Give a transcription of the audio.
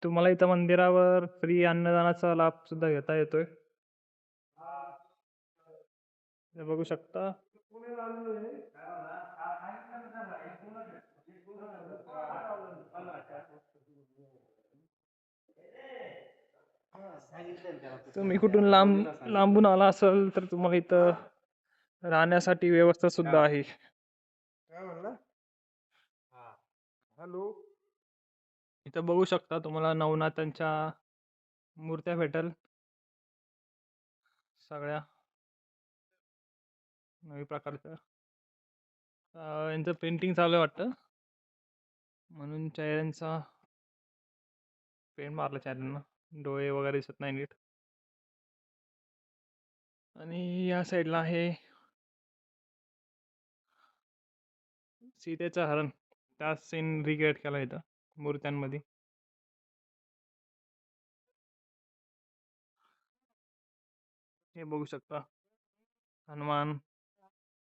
तुम्हाला इथं मंदिरावर फ्री अन्नदानाचा लाभ सुद्धा घेता येतोय. हे बघू शकता. तुम्ही कुठून लांबून आला असाल तर तुम्हाला इथं राहण्यासाठी व्यवस्था सुद्धा आहे. काय म्हणला? हॅलो. इथं बघू शकता तुम्हाला नवनाथांच्या मूर्त्या भेटेल सगळ्या नवी प्रकारच्या. यांचं पेंटिंग चालू आहे वाटतं, म्हणून चेहऱ्यांचा पेंट मारला चेहऱ्यांना, डोळे वगैरे दिसत नाही नीट. आणि या साईडला आहे सीतेचा हरण, त्या सीन रिक्रिएट केला इथं मूर्त्यांमध्ये. हे बघू शकता हनुमान